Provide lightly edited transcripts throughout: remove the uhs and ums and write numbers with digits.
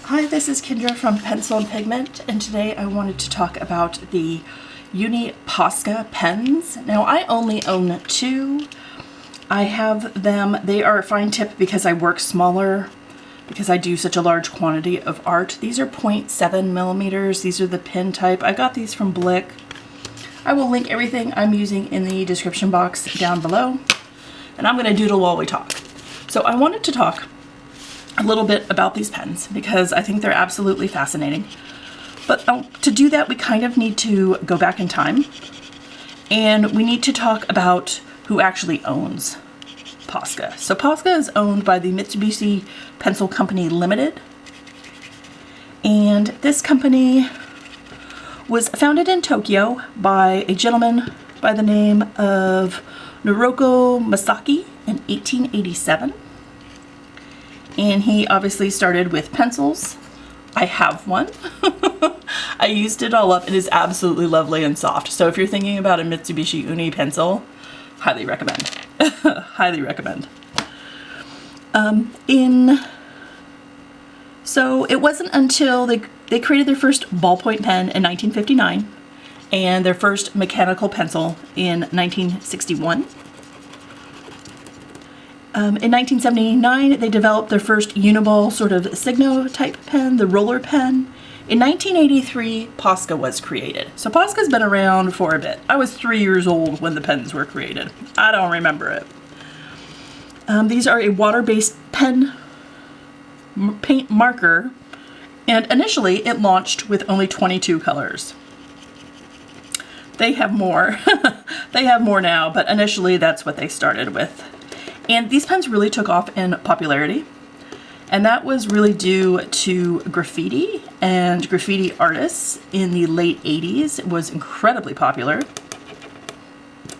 Hi, this is Kendra from Pencil and Pigment, and today I wanted to talk about the Uni Posca pens. Now, I only own two. I have them, they are a fine tip because I work smaller, because I do such a large quantity of art. These are 0.7 millimeters. These are the pen type. I got these from Blick. I will link everything I'm using in the description box down below, and I'm going to doodle while we talk. So I wanted to talk a little bit about these pens because I think they're absolutely fascinating. But to do that, we kind of need to go back in time, and we need to talk about who actually owns Posca. So Posca is owned by the Mitsubishi Pencil Company Limited, and this company was founded in Tokyo by a gentleman by the name of Noriko Masaki in 1887. And he obviously started with pencils. I have one. I used it all up. It is absolutely lovely and soft. So if you're thinking about a Mitsubishi Uni pencil, highly recommend. Highly recommend. So it wasn't until they created their first ballpoint pen in 1959 and their first mechanical pencil in 1961. In 1979, they developed their first uniball sort of Signo type pen, the roller pen. In 1983, Posca was created. So Posca's been around for a bit. I was 3 years old when the pens were created. I don't remember it. These are a water-based pen paint marker, and initially it launched with only 22 colors. They have more. They have more now, but initially that's what they started with. And these pens really took off in popularity, and that was really due to graffiti and graffiti artists in the late 80s. It was incredibly popular.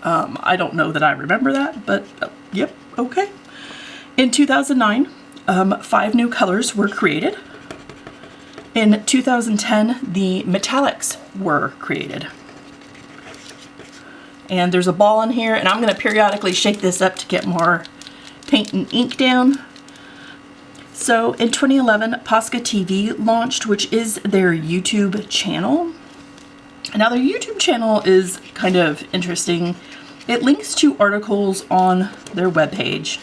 I don't know that I remember that, but yep, okay. In 2009, 5 new colors were created. In 2010, the metallics were created. And there's a ball in here, and I'm going to periodically shake this up to get more paint and ink down. So in 2011, Posca TV launched, which is their YouTube channel. Now their YouTube channel is kind of interesting. It links to articles on their webpage,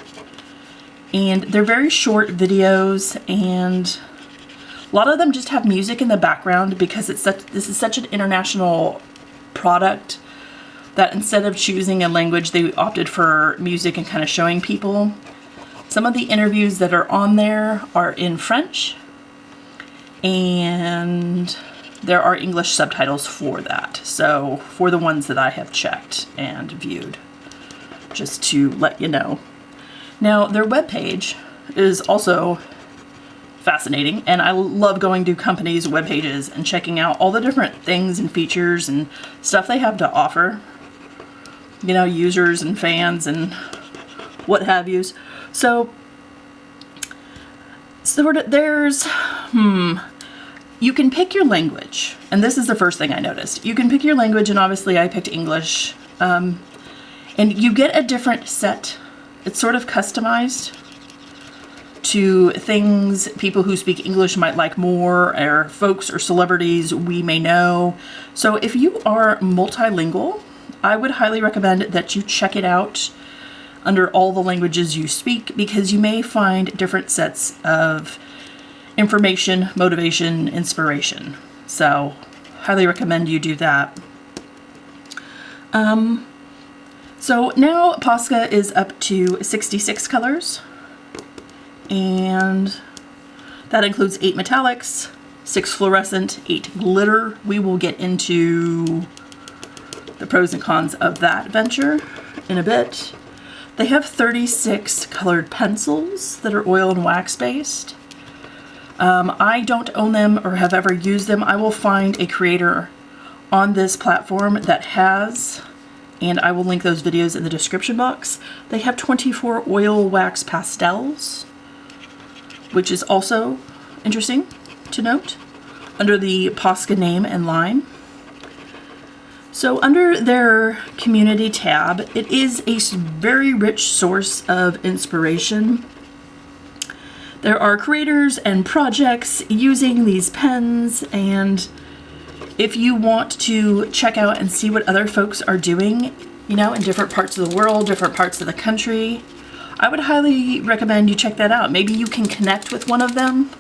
and they're very short videos, and a lot of them just have music in the background because this is such an international product that instead of choosing a language, they opted for music and kind of showing people. Some of the interviews that are on there are in French, and there are English subtitles for that. So for the ones that I have checked and viewed, just to let you know. Now their webpage is also fascinating, and I love going to companies' web pages and checking out all the different things and features and stuff they have to offer. You know, users and fans and what have yous. So there's, you can pick your language, and this is the first thing I noticed. You can pick your language, and obviously I picked English, and you get a different set. It's sort of customized to things people who speak English might like more, or folks or celebrities we may know. So if you are multilingual, I would highly recommend that you check it out under all the languages you speak, because you may find different sets of information, motivation, inspiration. So highly recommend you do that. So now Posca is up to 66 colors, and that includes 8 metallics, 6 fluorescent, 8 glitter. We will get into the pros and cons of that venture in a bit. They have 36 colored pencils that are oil and wax based. I don't own them or have ever used them. I will find a creator on this platform that has, and I will link those videos in the description box. They have 24 oil wax pastels, which is also interesting to note, under the Posca name and line. So under their community tab, it is a very rich source of inspiration. there are creators and projects using these pens, and if you want to check out and see what other folks are doing, you know, in different parts of the world, different parts of the country, I would highly recommend you check that out. Maybe you can connect with one of them,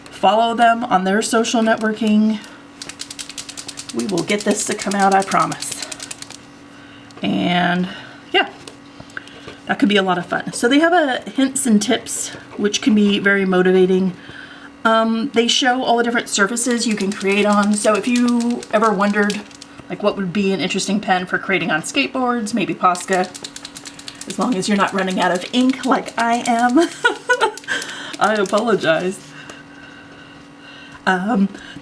follow them on their social networking. We will get this to come out, I promise. And yeah, that could be a lot of fun. So they have a hints and tips, which can be very motivating. They show all the different surfaces you can create on. So if you ever wondered like what would be an interesting pen for creating on skateboards, maybe Posca, as long as you're not running out of ink like I am. I apologize.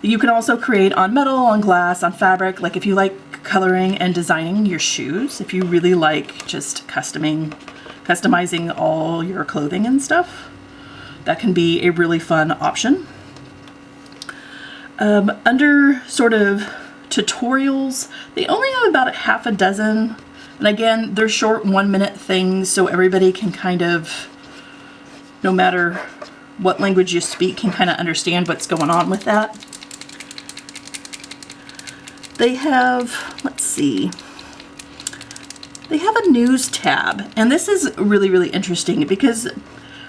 You can also create on metal, on glass, on fabric, like if you like coloring and designing your shoes, if you really like just customizing all your clothing and stuff, that can be a really fun option. Under sort of tutorials, they only have about half a dozen, and again, they're short 1-minute things, so everybody can kind of, no matter what language you speak, can kind of understand what's going on with that. They have, let's see, they have a news tab, and this is really, really interesting because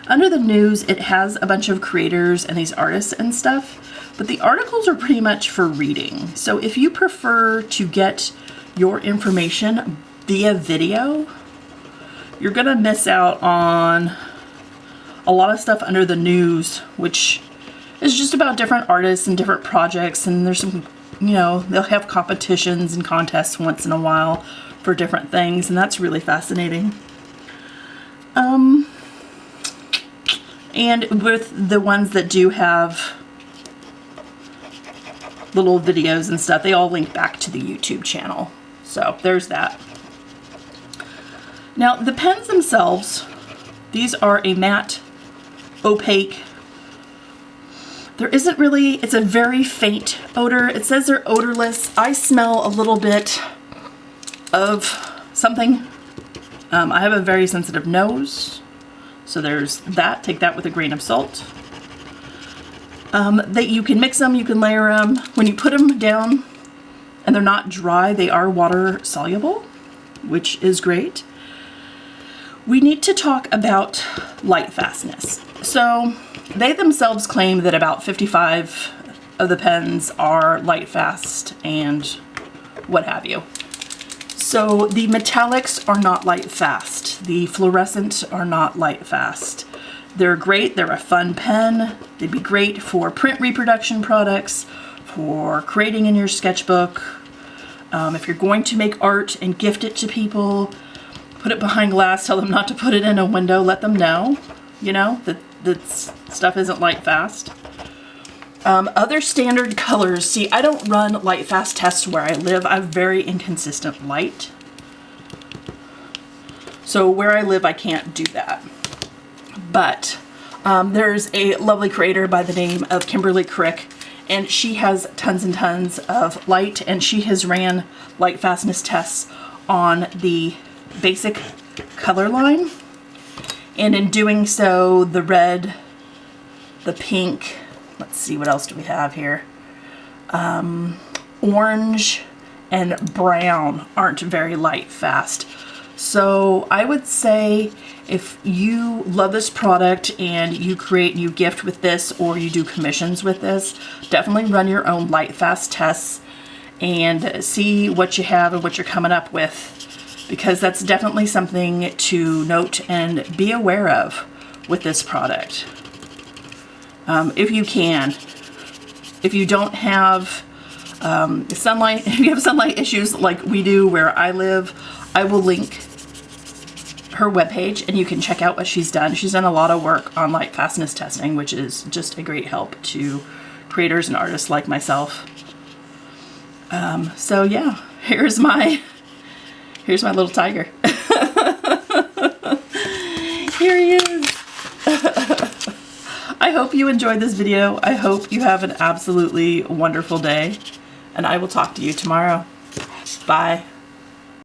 under the news, it has a bunch of creators and these artists and stuff, but the articles are pretty much for reading. So if you prefer to get your information via video, you're gonna miss out on a lot of stuff under the news, which is just about different artists and different projects, and there's some, you know, they'll have competitions and contests once in a while for different things, and that's really fascinating. And with the ones that do have little videos and stuff, they all link back to the YouTube channel. So there's that. Now the pens themselves, these are a matte, opaque. There isn't really, it's a very faint odor. It says they're odorless. I smell a little bit of something. I have a very sensitive nose, so there's that. Take that with a grain of salt. That you can mix them, you can layer them. When you put them down and they're not dry, they are water soluble, which is great. We need to talk about light fastness. So they themselves claim that about 55 of the pens are light fast and what have you. So the metallics are not light fast. The fluorescent are not light fast. They're great, they're a fun pen. They'd be great for print reproduction products, for creating in your sketchbook. If you're going to make art and gift it to people, put it behind glass, tell them not to put it in a window, let them know, you know, that stuff isn't light fast. Other standard colors, see, I don't run light fast tests where I live. I have very inconsistent light. So where I live, I can't do that. But there's a lovely creator by the name of Kimberly Crick, and she has tons and tons of light, and she has ran light fastness tests on the basic color line. And in doing so, the red, the pink, let's see, what else do we have here? Orange and brown aren't very light fast. So I would say if you love this product and you create, you gift with this, or you do commissions with this, definitely run your own light fast tests and see what you have and what you're coming up with, because that's definitely something to note and be aware of with this product. If you can. If you don't have sunlight, if you have sunlight issues like we do where I live, I will link her webpage and you can check out what she's done. She's done a lot of work on light fastness testing, which is just a great help to creators and artists like myself. So yeah, here's my little tiger. Here he is. I hope you enjoyed this video. I hope you have an absolutely wonderful day, and I will talk to you tomorrow. Bye.